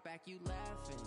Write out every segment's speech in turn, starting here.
back, you laughing.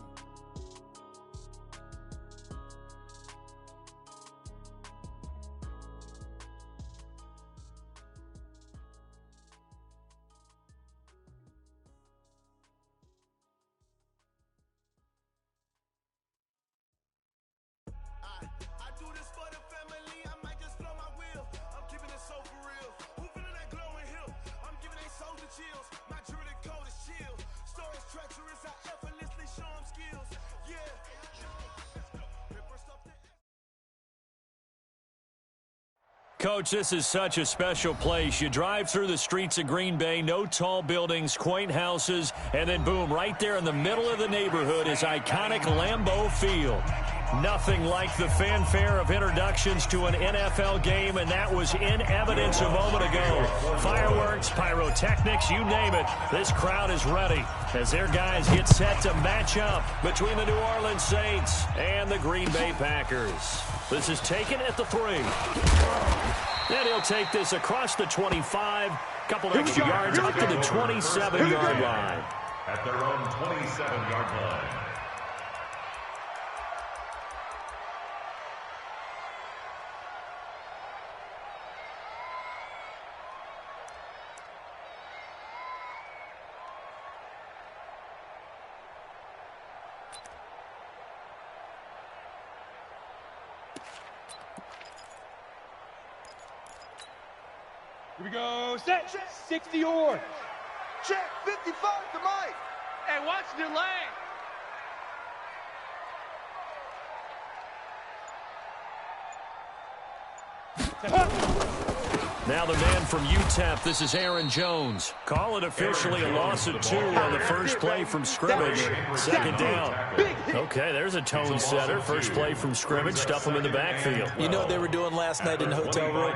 Coach, this is such a special place. You drive through the streets of Green Bay, no tall buildings, quaint houses, and then boom, right there in the middle of the neighborhood is iconic Lambeau Field. Nothing like the fanfare of introductions to an NFL game, and that was in evidence a moment ago. Fireworks, pyrotechnics, you name it. This crowd is ready as their guys get set to match up between the New Orleans Saints and the Green Bay Packers. This is taken at the 3. And he'll take this across the 25, couple extra yards up to the 27-yard line. At their own 27-yard line. Here we go. Set. 60 orange. Check. 55 to Mike. Hey, watch the lane. Now the man from UTEP, this is Aaron Jones. Call it officially a loss of 2 on the first play from scrimmage. Second down. Okay, there's a tone setter. First play from scrimmage, stuff him in the backfield. You know what they were doing last night in the hotel room?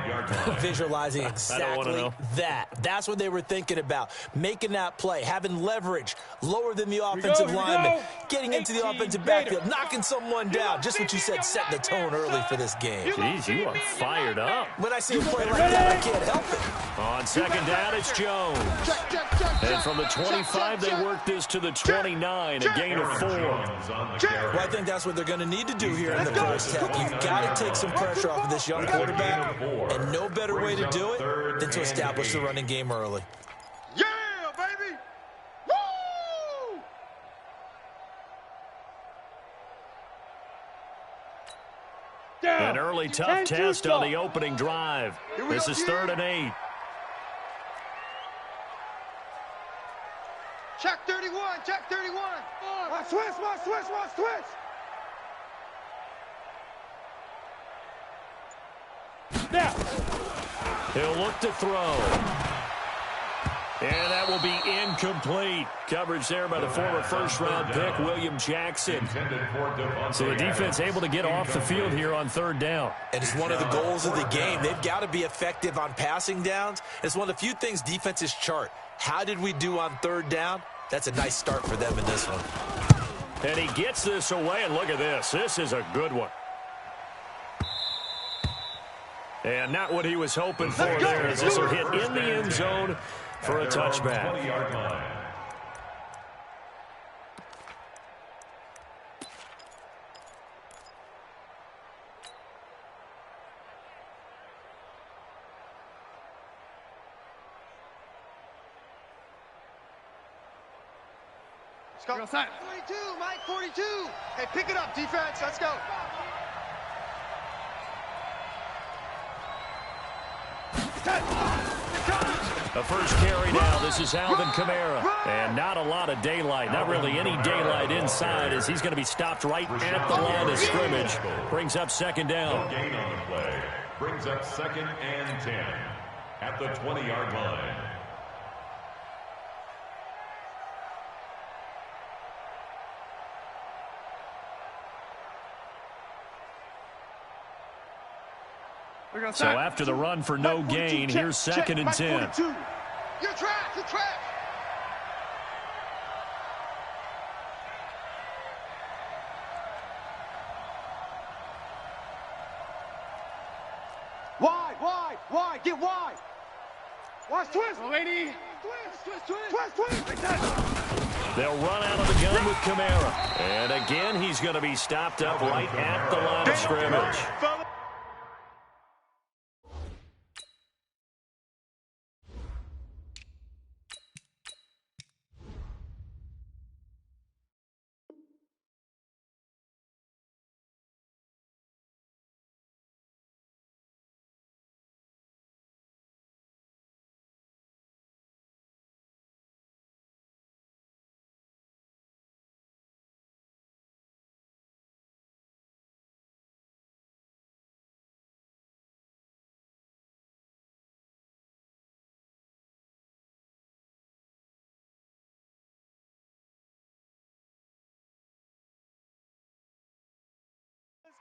Visualizing exactly that. That's what they were thinking about. Making that play, having leverage, lower than the offensive lineman, getting into the offensive backfield, knocking someone down. Just what you said, set the tone early for this game. Jeez, you are fired up. When I see a play like that, I can't help it. On second down, it's Jones. And from the 25, they work this to the 29, a gain of 4. Well, I think that's what they're going to need to do here in the first half. You've got to take some pressure off of this young quarterback, and no better way to do it than to establish the running game early. Yeah, baby! Woo! An early tough test on the opening drive. This is 3rd and 8. Check 31, check 31. Watch switch, watch switch, watch switch. Now. He'll look to throw. And that will be incomplete. Coverage there by the former first-round pick, William Jackson. So the defense able to get off the field here on 3rd down. And it's one of the goals of the game. They've got to be effective on passing downs. It's one of the few things defenses chart. How did we do on 3rd down? That's a nice start for them in this one. And he gets this away, and look at this. This is a good one. And not what he was hoping for there, as this will hit in the end zone for a touchback. 20-yard line. Let's go. 42, Mike, 42. Hey, pick it up, defense. Let's go. The first carry now. This is Alvin Kamara. And not a lot of daylight. Not really any daylight inside, as he's going to be stopped right at the line of scrimmage. Brings up 2nd down. No gain on the play. Brings up 2nd and 10 at the 20-yard line. So after the run for no gain, here's 2nd and 10. You're trash, you're trash. Wide, get wide. Watch twist. Oh, lady. Twist. They'll run out of the gun with Kamara. And again, he's going to be stopped up right at the line of scrimmage.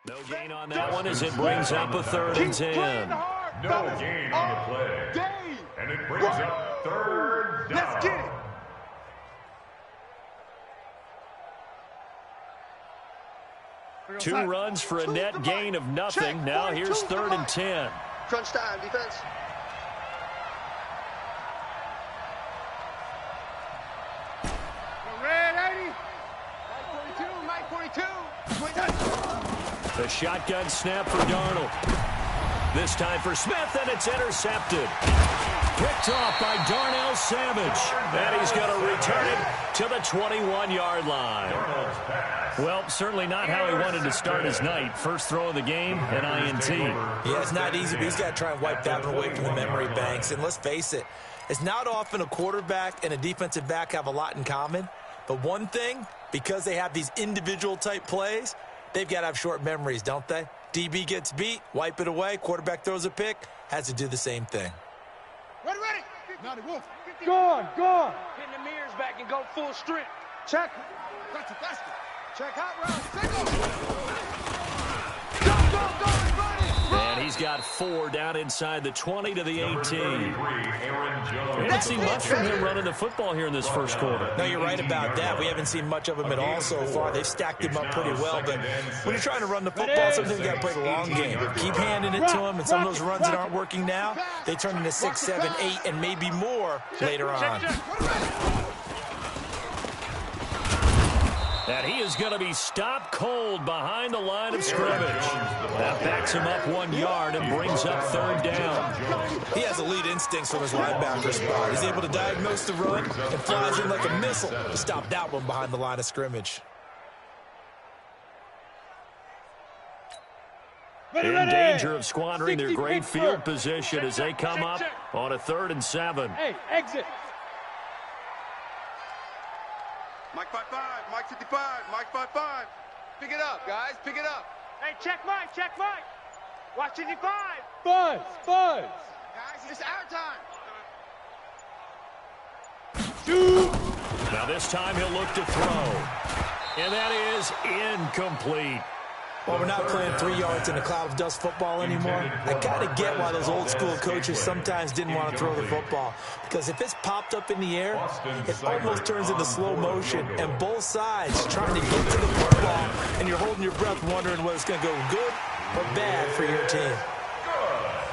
No gain on that one as it brings up a 3rd and 10. No gain on the play. And it brings up 3rd down. Let's get it. 2 runs for a net gain of nothing. Now here's 3rd and 10. Crunch time, defense. Red 80. Mike 42. The shotgun snap for Darnold. This time for Smith, and it's intercepted. Picked off by Darnell Savage. And he's going to return it to the 21-yard line. Well, certainly not how he wanted to start his night. First throw of the game, an INT. Yeah, it's not easy, but he's got to try and wipe that one away from the memory banks. And let's face it, it's not often a quarterback and a defensive back have a lot in common. But one thing, because they have these individual-type plays, they've got to have short memories, don't they? DB gets beat, wipe it away, quarterback throws a pick, has to do the same thing. Ready. Naughty Wolf. Gone. Pin the mirrors back and go full strength. Check. That's it. Check hot round. Go. And he's got 4 down inside the 20 to the 18. We haven't seen much from him running the football here in this first quarter. No, you're right about that. We haven't seen much of him at all so far. They've stacked him up pretty well, but when you're trying to run the football, sometimes you got to play the long game. Keep handing it to him, and some of those runs that aren't working now, they turn into 6, 7, 8, and maybe more later on. And he is going to be stopped cold behind the line of scrimmage. That backs him up 1 yard and brings up 3rd down. He has elite instincts from his linebacker spot. He's able to diagnose the run and flies in like a missile to stop that one behind the line of scrimmage. In danger of squandering their great field position as they come up on a 3rd and 7. Hey, exit. Mike 5-5. Mike 55. Mike 5-5. Pick it up, guys. Pick it up. Hey, check Mike. Watch 55. Buzz. Guys, it's our time. Shoot. Now this time he'll look to throw. And that is incomplete. Well, we're not playing 3 yards in a cloud of dust football anymore. I kind of get why those old school coaches sometimes didn't want to throw the football. Because if it's popped up in the air, it almost turns into slow motion. And both sides trying to get to the football, and you're holding your breath wondering whether it's going to go good or bad for your team.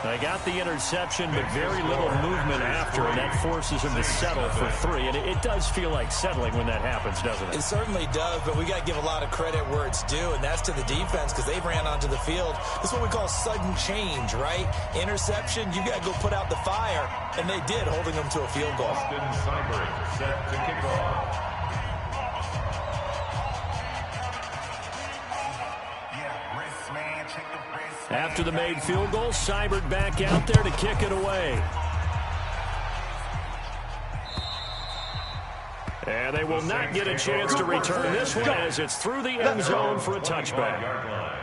They got the interception, but very little movement after, and that forces him to settle for 3. And it does feel like settling when that happens, doesn't it? It certainly does, but we got to give a lot of credit where it's due, and that's to the defense because they ran onto the field. This is what we call sudden change, right? Interception, you got to go put out the fire, and they did, holding them to a field goal. Austin Seibert set to kick off. After the made field goal, Seibert back out there to kick it away. And they will not get a chance to return this one as it's through the end zone for a touchback.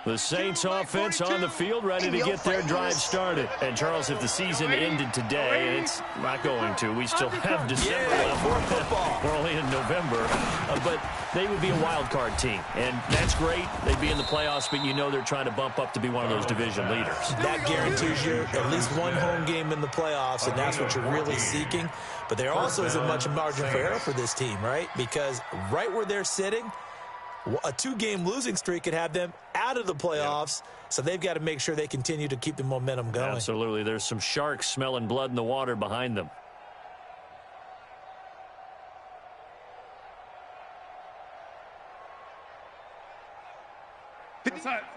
The Saints offense on the field, ready to get their drive started. And, Charles, if the season ended today, and it's not going to, we still have December left. More football. We're only in November. But they would be a wild card team. And that's great. They'd be in the playoffs, but you know they're trying to bump up to be one of those division leaders. That guarantees you at least one home game in the playoffs, and that's what you're really seeking. But there also isn't much margin for error for this team, right? Because right where they're sitting, a 2-game losing streak could have them out of the playoffs, so they've got to make sure they continue to keep the momentum going. Absolutely. There's some sharks smelling blood in the water behind them.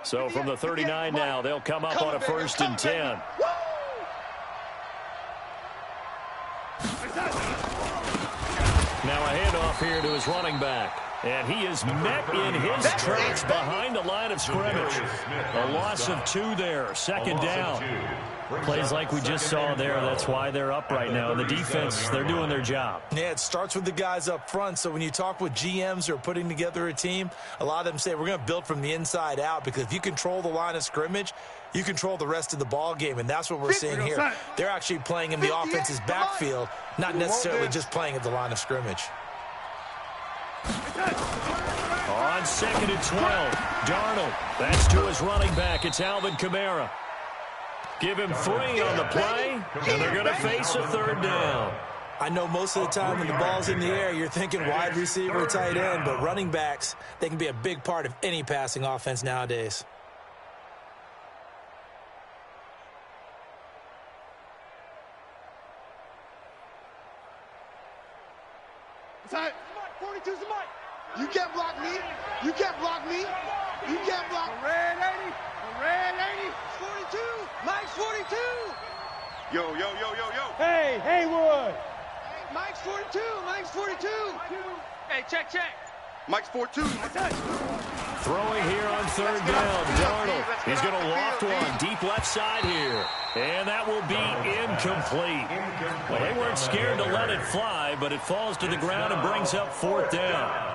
So from the 39 now, they'll come up on a 1st and 10. Now a handoff here to his running back. And he is met in his tracks behind the line of scrimmage. A loss of 2 there. 2nd down. Plays like we just saw there. That's why they're up right now. And the defense, they're doing their job. Yeah, it starts with the guys up front. So when you talk with GMs who are putting together a team, a lot of them say we're going to build from the inside out, because if you control the line of scrimmage, you control the rest of the ball game, and that's what we're seeing here. They're actually playing in the offense's backfield, not necessarily just playing at the line of scrimmage. On 2nd and 12, Darnold. That's to his running back. It's Alvin Kamara. Give him 3 on the play, and they're going to face a 3rd down. I know most of the time when the ball's in the air, you're thinking wide receiver, tight end, but running backs, they can be a big part of any passing offense nowadays. You can't block me. You can't block me. You can't block. Red 80. Red 80. 42. Mike's 42. Yo. Hey, Haywood. Mike's 42. Mike's 42. Hey, check. Mike's 42. Throwing here on 3rd down. Darnold. He's going to loft one deep left side here. And that will be incomplete. Well, they weren't scared to let it fly, but it falls to the ground and brings up 4th down.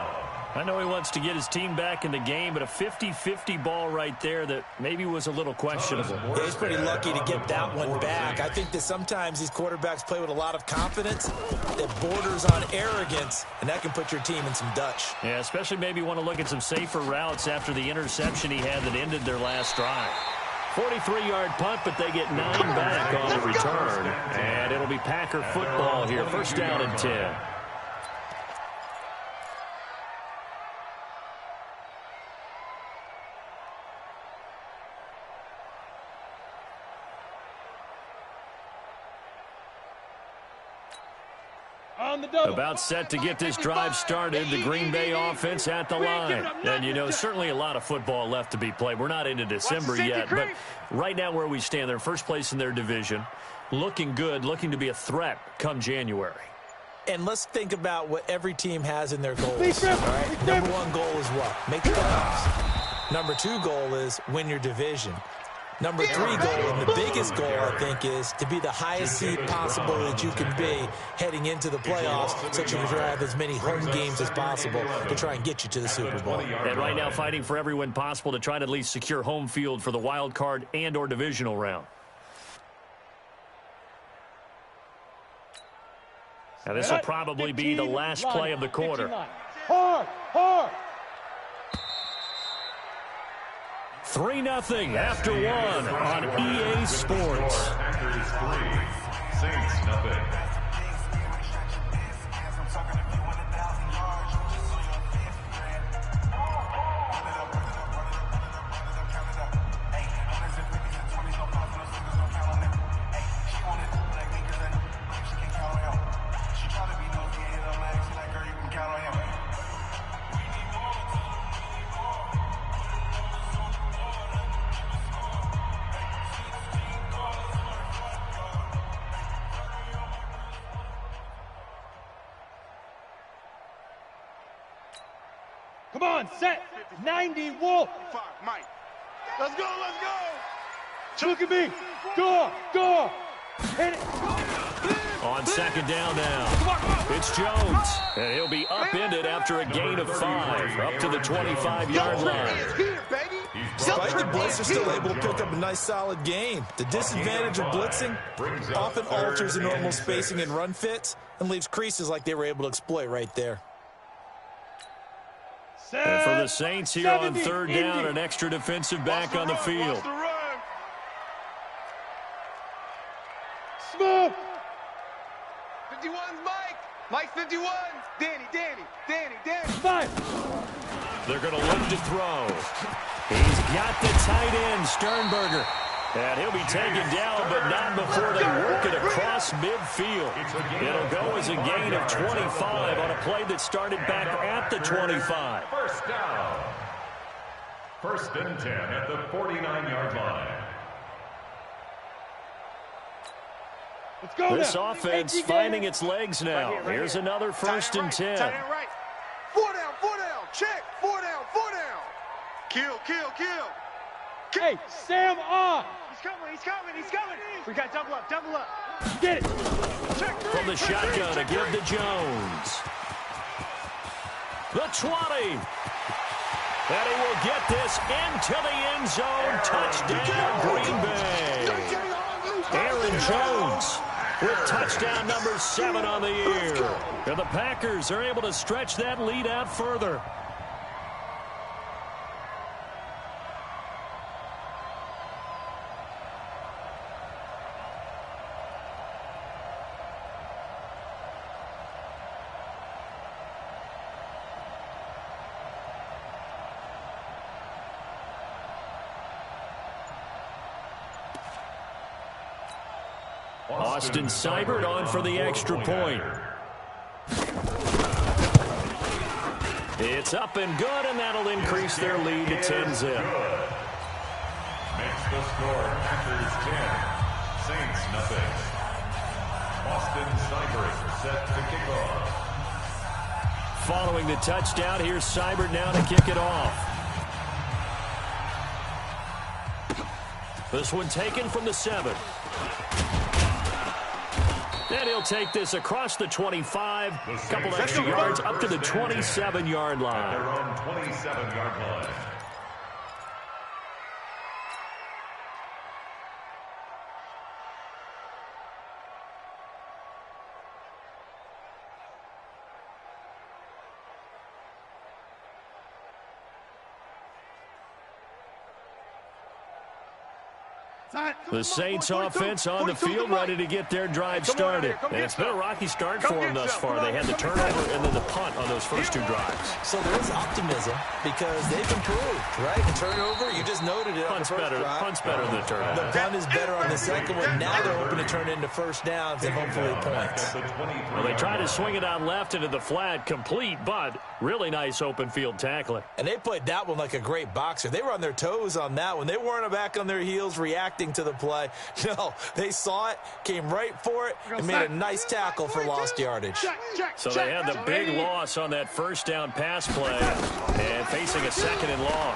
I know he wants to get his team back in the game, but a 50-50 ball right there that maybe was a little questionable. Yeah, he's pretty lucky to get that one back. I think that sometimes these quarterbacks play with a lot of confidence that borders on arrogance, and that can put your team in some Dutch. Yeah, especially maybe want to look at some safer routes after the interception he had that ended their last drive. 43-yard punt, but they get 9 back on the return. And it'll be Packer football here. 1st down and 10. About set to get this drive started. The Green Bay offense at the line. And, you know, certainly a lot of football left to be played. We're not into December yet, but right now where we stand, they're first place in their division. Looking good, looking to be a threat come January. And let's think about what every team has in their goals. All right? Number 1 goal is what? Make the playoffs. Number 2 goal is win your division. Number 3 goal, and the biggest goal, I think, is to be the highest seed possible that you can be heading into the playoffs, so that you can have as many home games as possible to try and get you to the Super Bowl. And right now fighting for every win possible to try to at least secure home field for the wild card and or divisional round. Now this will probably be the last play of the quarter. Hard. 3-0 after 1 on EA Sports. Packers 3, Saints nothing. Come on, set. 90, Wolf. Mike. Let's go. Look at me. Go. Hit it. On 2nd down now. It's Jones. And he'll be upended after a gain of 5. Up to the 25-yard line. Despite the blitz, they're still able to pick up a nice, solid gain. The disadvantage of blitzing often alters the normal spacing and run fits and leaves creases like they were able to exploit right there. And for the Saints here on third down, an extra defensive back on the field. Smooth. 51's Mike. Mike 51. Danny. Five. They're going to look to throw. He's got the tight end, Sternberger. And he'll be taken down, but not before they work it across midfield. It'll go as a gain of 25 on a play that started back at the 25. First down. First and 10 at the 49-yard line. Let's go This now. offense finding its legs now. Here's another first and 10. Tight end right. 4 down. Check. 4 down. Kill. Hey, Sam on. He's coming. We got double up. Get it. Check. From the shotgun to give to Jones. The 20. And he will get this into the end zone. Touchdown, Green Bay. Aaron Jones with touchdown number 7 on the year. And the Packers are able to stretch that lead out further. Austin Seibert on for the extra point. It's up and good, and that'll increase their lead to 10-zip. Makes the score Packers 10, Saints nothing. Austin Seibert set to kick off. Following the touchdown, here's Seibert now to kick it off. This one taken from the 7. And he'll take this across the 25, a couple extra yards up to the 27-yard line. Their own 27-yard line. The Saints offense on the field ready to get their drive started. And it's been a rocky start for them thus far. They had the turnover and then the punt on those first 2 drives. So there is optimism because they've improved, right? The turnover, you just noted it. Punt's better than the turnover. The punt is better on the second one. Now they're hoping to turn it into first downs and hopefully points. Well, they tried to swing it out left into the flat, complete, but really nice open field tackling. And they played that one like a great boxer. They were on their toes on that one. They weren't back on their heels reacting to the play. No, they saw it, came right for it, and made a nice tackle for lost yardage. So they had the big loss on that first down pass play and facing a second and long.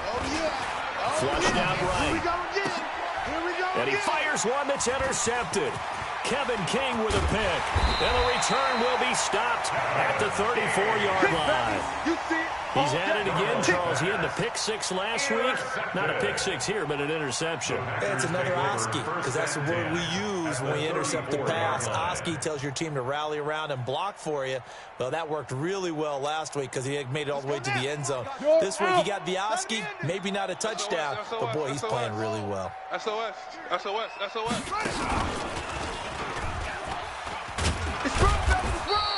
Flushed out right. And he fires one that's intercepted. Kevin King with a pick. And the return will be stopped at the 34-yard line. He's at it again, Charles. He had the pick 6 last week. Not a pick 6 here, but an interception. It's another Oski, because that's the word we use when we intercept the pass. Oski tells your team to rally around and block for you. Well, that worked really well last week because he had made it all the way to the end zone. This week he got the Oski, maybe not a touchdown, but boy, he's playing really well. SOS.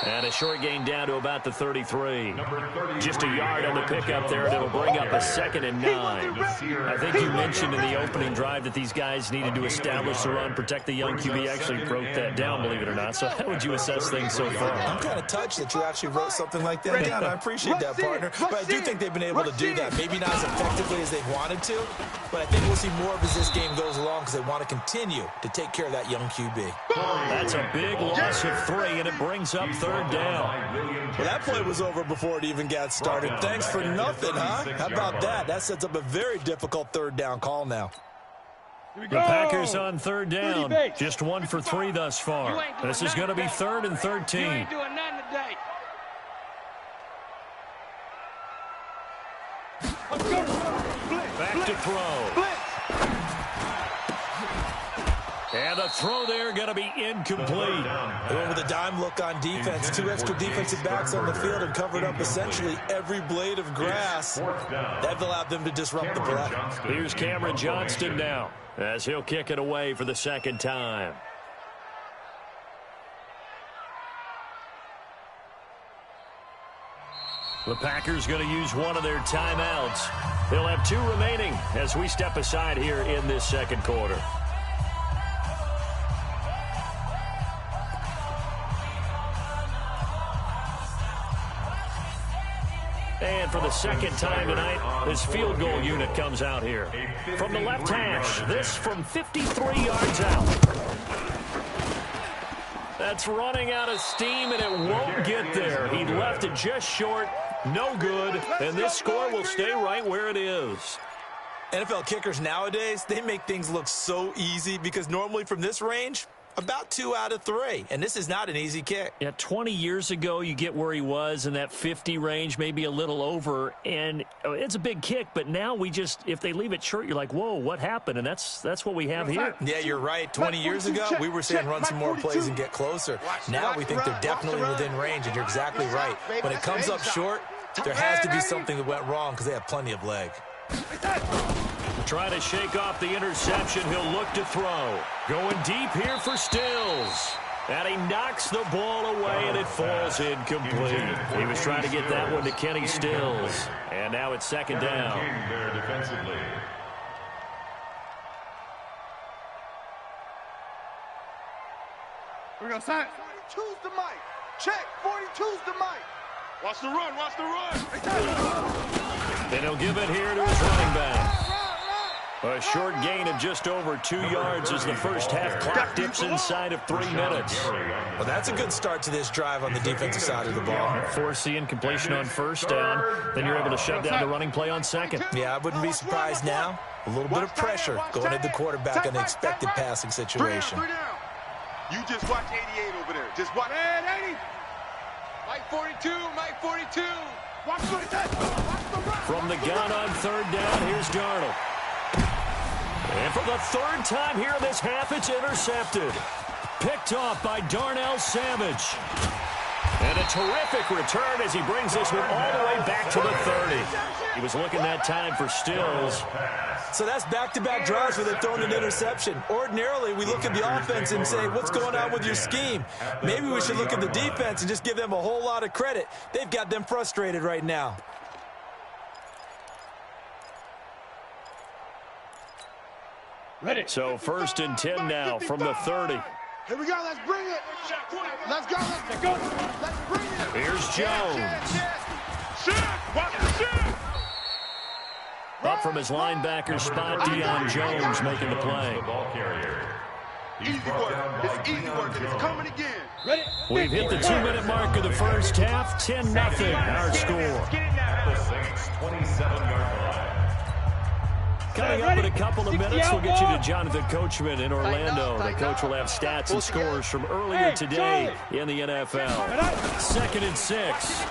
And a short gain down to about the 33. Just a yard on the pickup there, and it'll bring up a 2nd and 9. I think you mentioned in the opening drive that these guys needed to establish the run, protect the young QB. Actually broke that down, believe it or not. So how would you assess things so far? I'm kind of touched that you actually wrote something like that down. I appreciate that, partner. But I do think they've been able to do that. Maybe not as effectively as they wanted to, but I think we'll see more of as this game goes along because they want to continue to take care of that young QB. That's a big loss of 3, and it brings up 3rd down. Well, that play was over before it even got started. Thanks for nothing, huh? How about that? That sets up a very difficult 3rd down call now. The Packers on 3rd down. Just 1 for 3 thus far. This is going to be 3rd and 13. You ain't doing nothing today. Back to throw. Blitz. And the throw there going to be incomplete. They went with a dime look on defense. 2 extra defensive backs on the field and covered up essentially every blade of grass. That allowed them to disrupt the play. Here's Cameron Johnston now as he'll kick it away for the second time. The Packers going to use one of their timeouts. They'll have 2 remaining as we step aside here in this second quarter. And for the second time tonight, this field goal unit comes out here. From the left hash, this from 53 yards out. That's running out of steam, and it won't get there. He left it just short. No good, and this score will stay right where it is. NFL kickers nowadays, they make things look so easy because normally from this range, about 2 out of 3, and this is not an easy kick. Yeah, 20 years ago, you get where he was in that 50 range, maybe a little over, and it's a big kick, but now we just, if they leave it short, you're like, whoa, what happened? And that's what we have here. Yeah, you're right. 20 years ago, we were saying run some more plays and get closer. Now we think they're definitely within range, and you're exactly right. When it comes up short, there has to be something that went wrong because they have plenty of leg. Trying to shake off the interception. He'll look to throw. Going deep here for Stills. And he knocks the ball away, and it falls incomplete. He was trying to get that one to Kenny Stills. And now it's second down. There defensively. We're going to sign. 42's the mic. Check. 42's the mic. Watch the run. Watch the run. And he'll give it here to his running back. A short gain of just over 2 yards as the first half clock dips inside of 3 minutes. Well, that's a good start to this drive on the defensive side of the ball. Force the incompletion on first down. Then you're able to shut down the running play on second. Yeah, I wouldn't be surprised now. A little bit of pressure going at the quarterback in an expected passing situation. You just watch 88 over there. Just watch. 80. Mike 42. Mike 42. Watch the run. From the gun on third down, here's Darnold. And for the third time here in this half, it's intercepted. Picked off by Darnell Savage. And a terrific return as he brings this one all the way back to the 30. He was looking that time for Stills. So that's back-to-back drives where they've thrown an interception. Ordinarily, we look at the offense and say, what's going on with your scheme? Maybe we should look at the defense and just give them a whole lot of credit. They've got them frustrated right now. Ready. So first and 10 now from the 30. Here we go. Let's bring it. Let's go. Let's go. Let's bring it. Here's Jones. Watch the Up from his linebacker spot, Deion Jones making the play. Ball carrier. Easy work. It's easy work, and it's coming again. Ready? We've hit the 2-minute mark of the first half. 10-0 our score. At the Saints' 27-yard line. Coming up in a couple of minutes, we'll get you to Jonathan Coachman in Orlando. The coach will have stats and scores from earlier today in the NFL. Second and 6.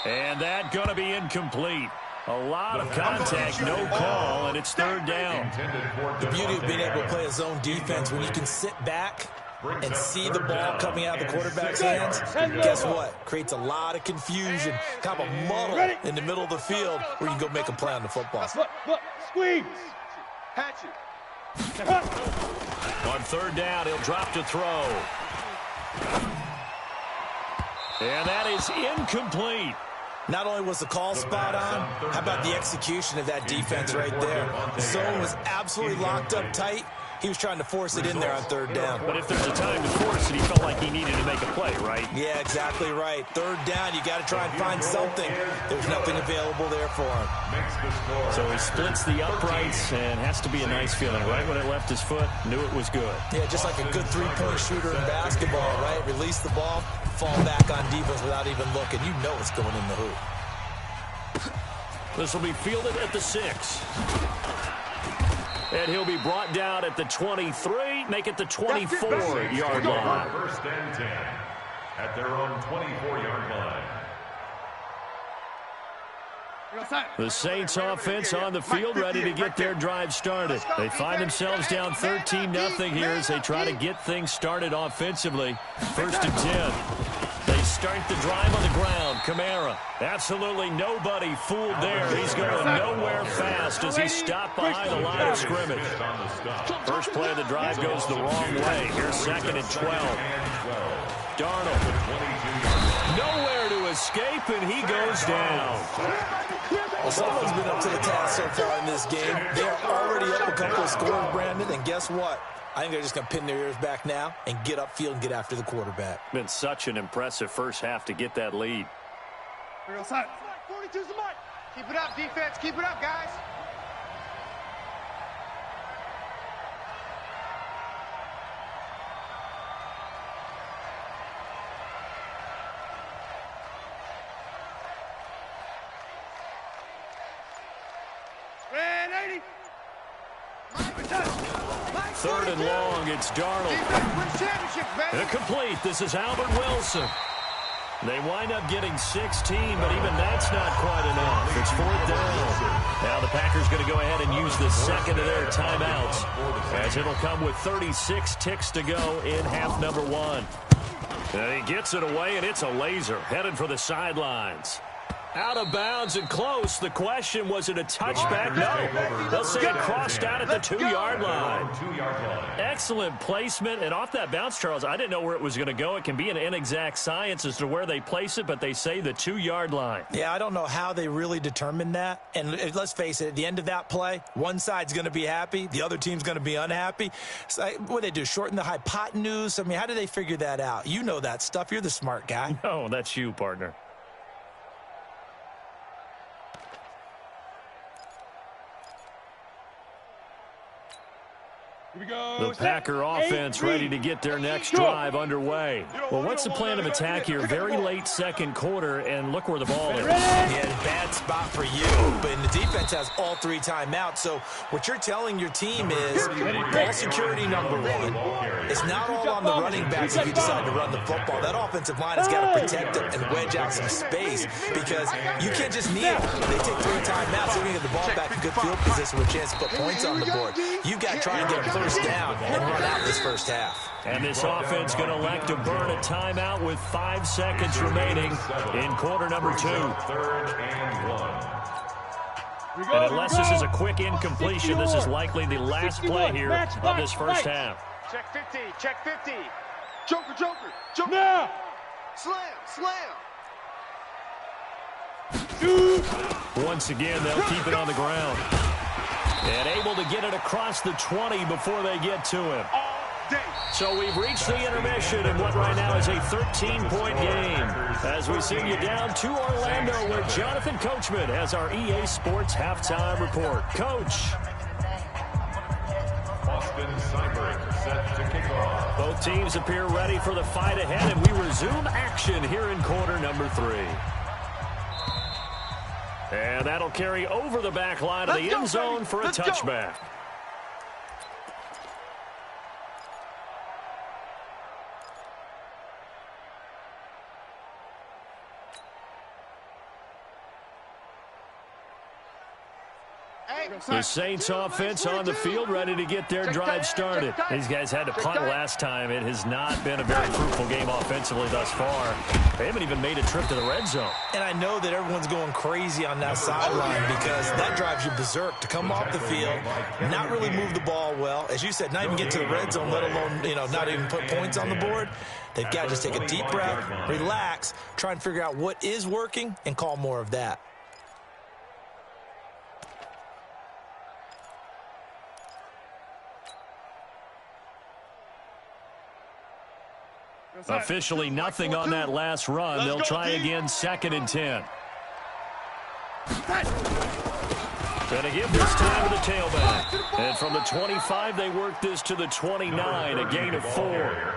And that going to be incomplete. A lot of contact, no call, and it's third down. The beauty of being able to play a zone defense when you can sit back and see the ball coming out of the quarterback's hands, guess what? Creates a lot of confusion, kind of a muddle in the middle of the field where you can go make a play on the football. Squeeze. Hatch it. On third down, he'll drop to throw. And that is incomplete. Not only was the call spot on, how about the execution of that defense right there? The zone was absolutely locked up tight. He was trying to force it in there on third down. But if there's a time to force it, he felt like he needed to make a play, right? Yeah, exactly right. Third down, you got to try and find something. There's nothing available there for him. So he splits the uprights, and has to be a nice feeling. Right when it left his foot, knew it was good. Yeah, just like a good three-point shooter in basketball, right? Release the ball, fall back on defense without even looking. You know it's going in the hoop. This will be fielded at the 6. And he'll be brought down at the 23, make it the 24-yard line. First and 10 at their own 24-yard line. The Saints offense on the field, ready to get their drive started. They find themselves down 13-0 here as they try to get things started offensively. 1st and 10. They start the drive on the ground. Kamara, absolutely nobody fooled there. He's going nowhere fast as he stopped behind the line of scrimmage. First play of the drive goes the wrong way. Here's 2nd and 12. Darnold, nowhere to escape, and he goes down. Well, someone's been up to the task so far in this game. They're already up a couple of scores, Brandon, and guess what? I think they're just going to pin their ears back now and get upfield and get after the quarterback. Been such an impressive first half to get that lead. 42's the mark. Keep it up, defense. Keep it up, guys. Red 80. 3rd and long, it's Darnold. Incomplete. This is Albert Wilson. They wind up getting 16, but even that's not quite enough. It's 4th down. Now the Packers going to go ahead and use the second of their timeouts, as it'll come with 36 ticks to go in half number 1. And he gets it away, and it's a laser headed for the sidelines. Out of bounds and close. The question, was it a touchback? No. They'll say it crossed out at the 2-yard line. Excellent placement. And off that bounce, Charles, I didn't know where it was going to go. It can be an inexact science as to where they place it, but they say the 2-yard line. Yeah, I don't know how they really determined that. And let's face it, at the end of that play, one side's going to be happy, the other team's going to be unhappy. So, what do they do, shorten the hypotenuse? I mean, how do they figure that out? You know that stuff. You're the smart guy. No, that's you, partner. The Packer offense ready to get their next drive underway. Well, what's the plan of attack here? Very late 2nd quarter, and look where the ball is. Yeah, bad spot for you, but the defense has all 3 timeouts. So what you're telling your team is ball security number 1. It's not all on the running backs if you decide to run the football. That offensive line has got to protect it and wedge out some space because you can't just kneel. They take 3 timeouts. They're going to get the ball back in good field position with a chance to put points on the board. You got to try and get them first down and run out this first half. And this offense going to elect to burn a timeout with 5 seconds remaining in quarter number 2. 3rd and 1. And unless this is a quick incompletion, this is likely the last play here of this first half. Check 50, check 50. Joker, Joker, Joker. Now. Slam. Once again, they'll keep it on the ground. And able to get it across the 20 before they get to him. So we've reached the intermission in what right now is a 13-point game. As we send you down to Orlando, where Jonathan Coachman has our EA Sports halftime report. Coach. Austin Seibert set to kick off. Both teams appear ready for the fight ahead, and we resume action here in quarter number 3. And that'll carry over the back line of the end zone for a touchback. The Saints offense on the field ready to get their drive started. These guys had to punt last time. It has not been a very fruitful game offensively thus far. They haven't even made a trip to the red zone. And I know that everyone's going crazy on that sideline because that drives you berserk to come off the field, not really move the ball well. As you said, not even get to the red zone, let alone, not even put points on the board. They've got to just take a deep breath, relax, try and figure out what is working and call more of that. Officially nothing on that last run. They'll try again 2nd and 10. Going to give this time to the tailback. And from the 25, they work this to the 29, a gain of 4.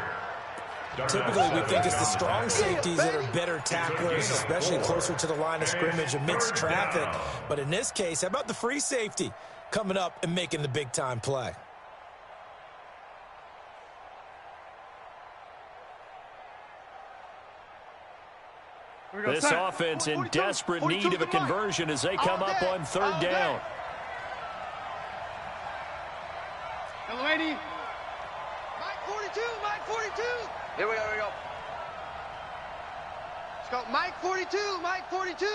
Typically, we think it's the strong safeties that are better tacklers, especially closer to the line of scrimmage amidst traffic. But in this case, how about the free safety coming up and making the big-time play? This offense in desperate need of a conversion as they come up on third down. Delaney. Mike 42, Mike 42. Here we go, Let's go, Mike 42, Mike 42.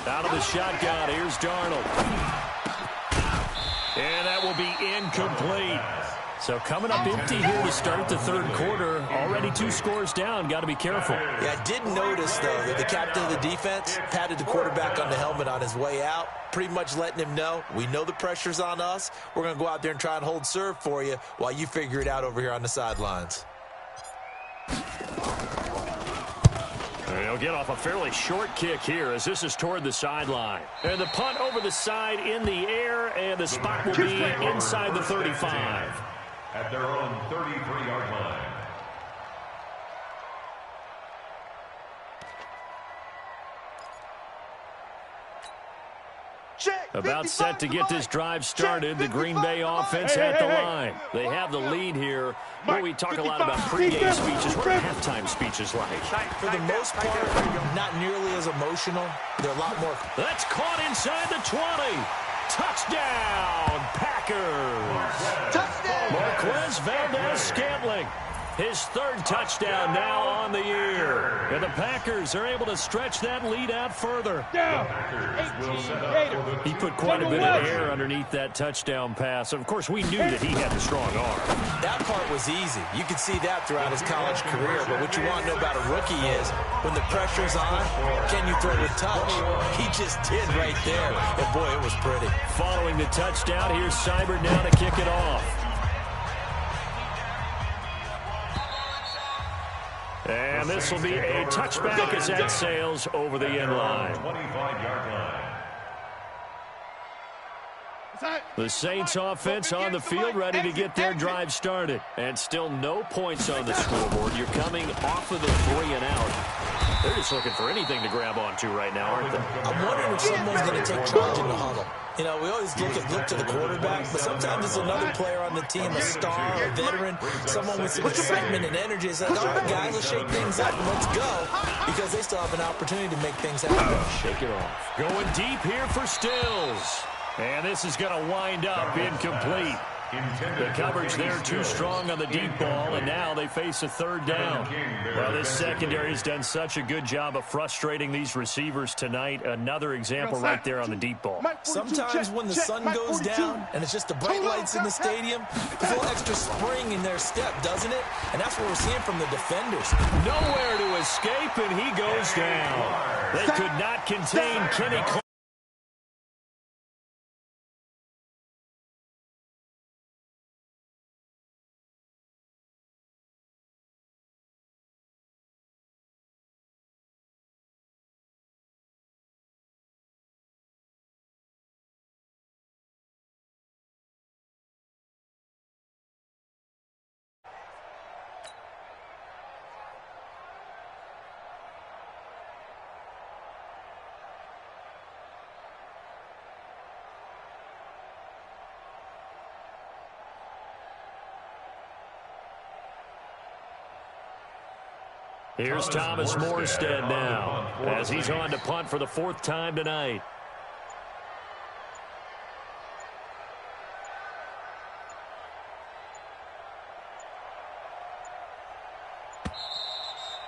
Out of the shotgun, here's Darnold. And that will be incomplete. So coming up empty here to start the third quarter. Already 2 scores down. Got to be careful. Yeah, I did notice, though, that the captain of the defense patted the quarterback on the helmet on his way out, pretty much letting him know, we know the pressure's on us. We're going to go out there and try and hold serve for you while you figure it out over here on the sidelines. He'll get off a fairly short kick here as this is toward the sideline. And the punt over the side in the air, and the spot will be inside the 35. At their own 33-yard line. About set to get this drive started. The Green Bay offense at the line. They have the lead here. Where we talk a lot about pregame speeches. What are halftime speeches like? For the most part, not nearly as emotional. They're a lot more. That's caught inside the 20. Touchdown, Packers. Touchdown. Marquez Valdez-Scantling. His 3rd touchdown now on the year. And the Packers are able to stretch that lead out further. He put quite a bit of air underneath that touchdown pass. Of course, we knew that he had the strong arm. That part was easy. You could see that throughout his college career. But what you want to know about a rookie is when the pressure's on, can you throw with touch? He just did right there. And, boy, it was pretty. Following the touchdown, here's Seibert now to kick it off. And this will be a touchback as that sails over the end line. 25-yard line. The Saints offense on the field ready to get their drive started. And still no points on the scoreboard. You're coming off of the 3 and out. They're just looking for anything to grab onto right now, aren't they? I'm wondering if someone's going to take charge in the huddle. You know, we always look to the quarterback, but sometimes it's another player on the team, a star, a veteran, someone with some excitement and energy. It's like, all right, guys, let's shake things up and let's go, because they still have an opportunity to make things happen. Shake it off. Going deep here for Stills. And this is going to wind up incomplete. The coverage there too strong on the deep ball, and now they face a 3rd down. Well, this secondary has done such a good job of frustrating these receivers tonight. Another example right there on the deep ball. Sometimes when the sun goes down and it's just the bright lights in the stadium, there's a little extra spring in their step, doesn't it? And that's what we're seeing from the defenders. Nowhere to escape, and he goes down. They could not contain Kenny Clark. Here's Thomas Morstead now as he's on to punt for the 4th time tonight.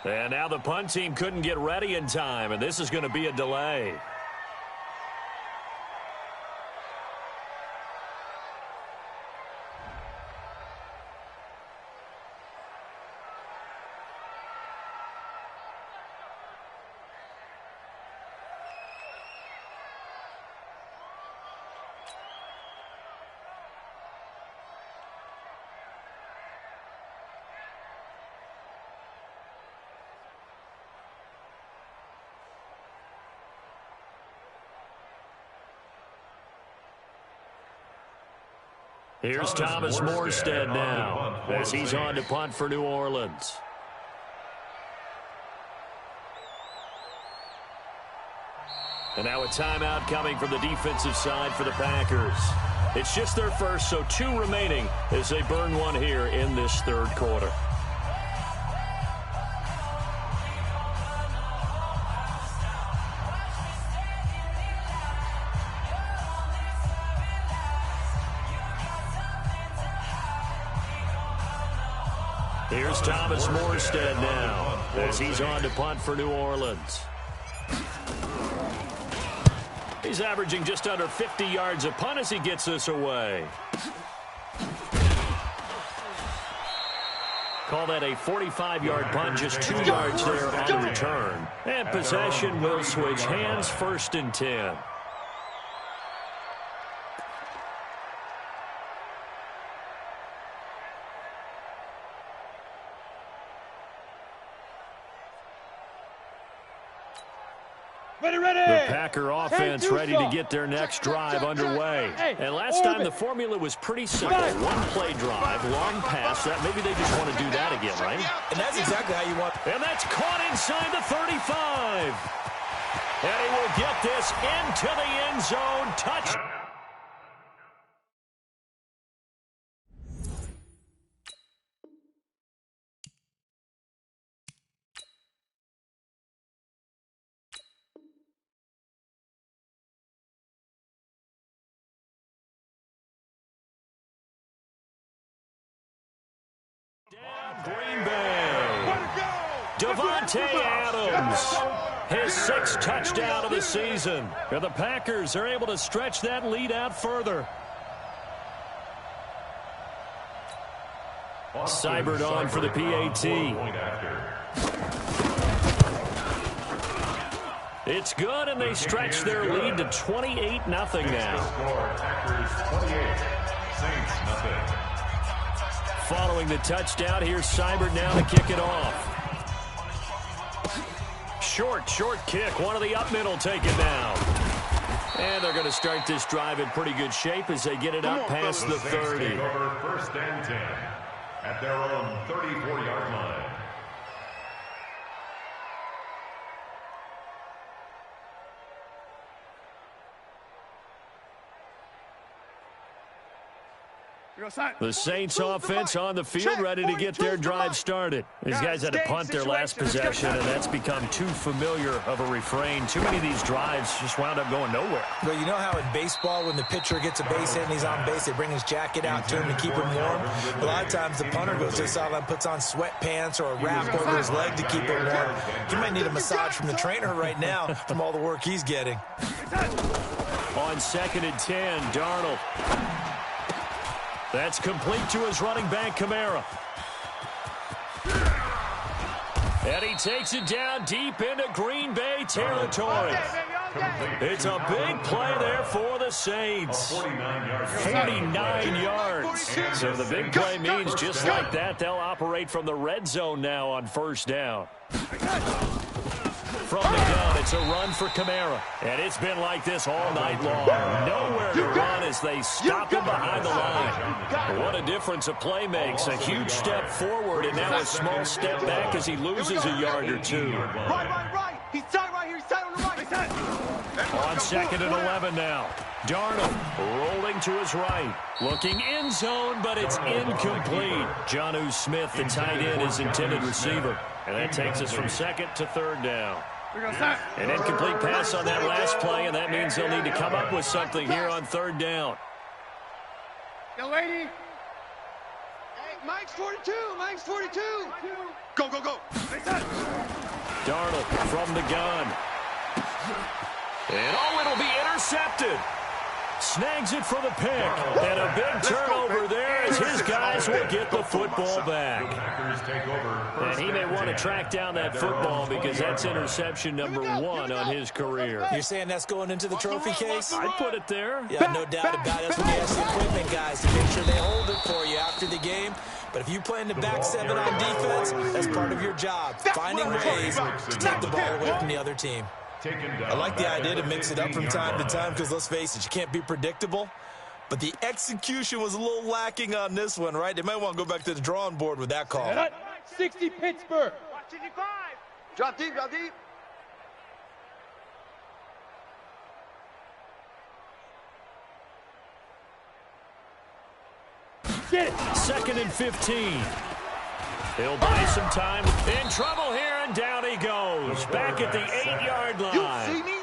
And now the punt team couldn't get ready in time, and this is going to be a delay. Here's Thomas Morstead now as he's on to punt for New Orleans. And now a timeout coming from the defensive side for the Packers. It's just their first, so 2 remaining as they burn one here in this 3rd quarter. Here's Thomas Morstead now as he's on to punt for New Orleans. He's averaging just under 50 yards a punt as he gets this away. Call that a 45-yard punt, just 2 yards there on the return. And possession will switch hands, 1st and 10. The Packer offense ready to get their next drive underway. And last time the formula was pretty simple. One-play drive, long pass. That maybe they just want to do that again, right? And that's exactly how you want. And that's caught inside the 35. And he will get this into the end zone. Touch. Green Bay. Devontae Adams, his 6th touchdown of the season. And the Packers are able to stretch that lead out further. Seibert on for the PAT. It's good, and they stretch their lead to 28-0 now. Packers 28, Saints nothing. Following the touchdown, here's Seibert now to kick it off. Short kick. One of the up middle taken down. And they're going to start this drive in pretty good shape as they get it up past the 30. Take over 1st and 10 at their own 34-yard line. The Saints offense on the field ready to get their drive started. These guys had to punt their last possession, and that's become too familiar of a refrain. Too many of these drives just wound up going nowhere. Well, you know how in baseball when the pitcher gets a base hit and he's on base, they bring his jacket out to him to keep him warm? A lot of times the punter goes to the sideline, puts on sweatpants or a wrap over his leg to keep it warm. He might need a massage from the trainer right now from all the work he's getting. On 2nd and 10, Darnold. That's complete to his running back, Kamara. And he takes it down deep into Green Bay territory. It's a big play there for the Saints. 49 yards. So the big play means just like that, they'll operate from the red zone now on 1st down. From the gun, it's a run for Kamara. And it's been like this all night long. Nowhere to run as they stop him behind the line. What a difference a play makes. A huge step forward and now a small step back as he loses a yard or two. Right. He's tight right here. He's tight on the right. On 2nd and 11 now. Darnold rolling to his right. Looking end zone, but it's incomplete. Jonnu Smith, the tight end, is intended receiver. And that takes us from 2nd to 3rd down. An incomplete pass on that last play, and that means they'll need to come up with something here on 3rd down. Yo, lady. Hey, Mike's 42. Mike's 42. Go. Darnold from the gun. And it'll be intercepted. Snags it for the pick. And a big turnover there as his guys will get the football back. And he may want to track down that football because that's interception number 1 on his career. You're saying that's going into the trophy case? I'd put it there. Yeah, no doubt about it. That's when you ask the equipment guys to make sure they hold it for you after the game. But if you play in the back 7 on defense, that's part of your job, finding ways to take the ball away from the other team. I like the idea to mix it up from time to time because, let's face it, you can't be predictable. But the execution was a little lacking on this one, right? They might want to go back to the drawing board with that call. 60 Pittsburgh. Drop deep. Get it. 2nd and 15. He'll buy some time. In trouble here, and down he goes. Back at the 8-yard line. You see me?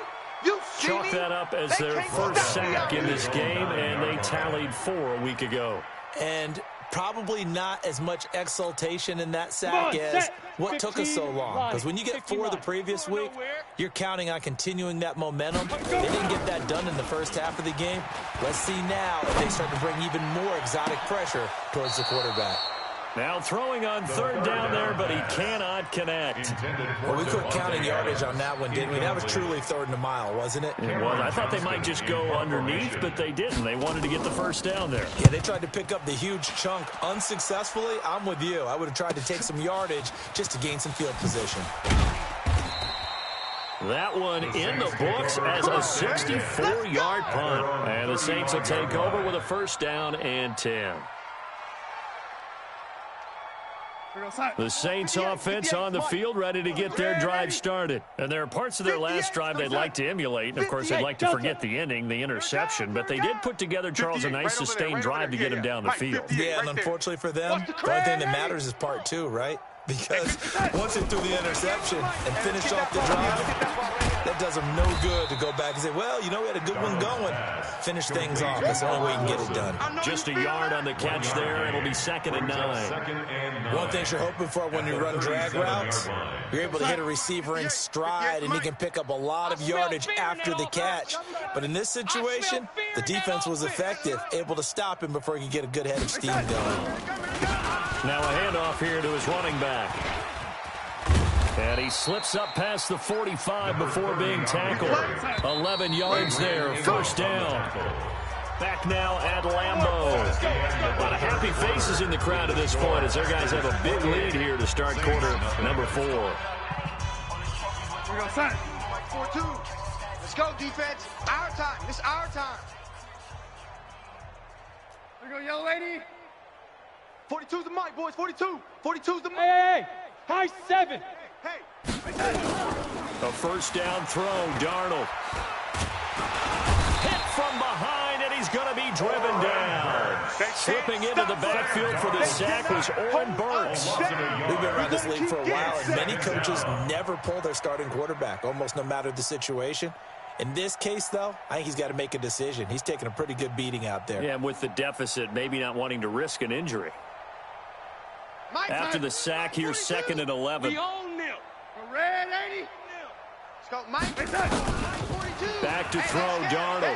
Chalk that up as their first sack in this game, and they tallied 4 a week ago. And Probably not as much exultation in that sack as what took us so long. Because when you get 4 the previous week, you're counting on continuing that momentum. They didn't get that done in the first half of the game. Let's see now if they start to bring even more exotic pressure towards the quarterback. Now throwing on third down there, but he cannot connect. Well, we quit counting yardage on that one, didn't we? That was truly 3rd and a mile, wasn't it? It was. I thought they might just go underneath, but they didn't. They wanted to get the first down there. Yeah, they tried to pick up the huge chunk unsuccessfully. I'm with you. I would have tried to take some yardage just to gain some field position. That one in the books as a 64-yard punt. And the Saints will take over with a first down and 10. The Saints offense on the field, ready to get their drive started. And there are parts of their last drive they'd like to emulate. Of course, they'd like to forget the ending, the interception. But they did put together, Charles, a nice sustained drive to get him down the field. Yeah, and unfortunately for them, the only thing that matters is part 2, right? Because once they threw the interception and finished off the drive, that does them no good to go back and say, well, you know, we had a good one going. Finish things off. That's the only way you can get it done. Just a yard on the catch there. It'll be 2nd and 9. One thing you're hoping for when you run drag routes, you're able to hit a receiver in stride, and he can pick up a lot of yardage after the catch. But in this situation, the defense was effective, able to stop him before he could get a good head of steam going. Now a handoff here to his running back. And he slips up past the 45 before being tackled. 11 yards there, first down. Back now at Lambeau. A lot of happy faces in the crowd at this point as their guys have a big lead here to start quarter number 4. Here we go, son. 4-2. Let's go, defense. Our time. This is our time. Here we go, yellow lady. 42's the mic, boys. 42. 42's the mic. Hey, high 7. Hey. A first down throw, Darnold. Hit from behind, and he's going to be driven down. Slipping into the backfield for the sack was Oren Burks. We've been around this league for a while, and many coaches never pull their starting quarterback, almost no matter the situation. In this case, though, I think he's got to make a decision. He's taking a pretty good beating out there. Yeah, with the deficit, maybe not wanting to risk an injury. After the sack, here's 2nd and 11. We own nil. Red 80. Let's go, Mike. 42. Back to throw, Darnold.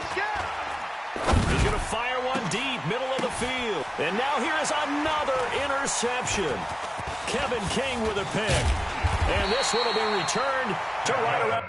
He's going to fire one deep, middle of the field. And now here is another interception. Kevin King with a pick. And this one will be returned to right around.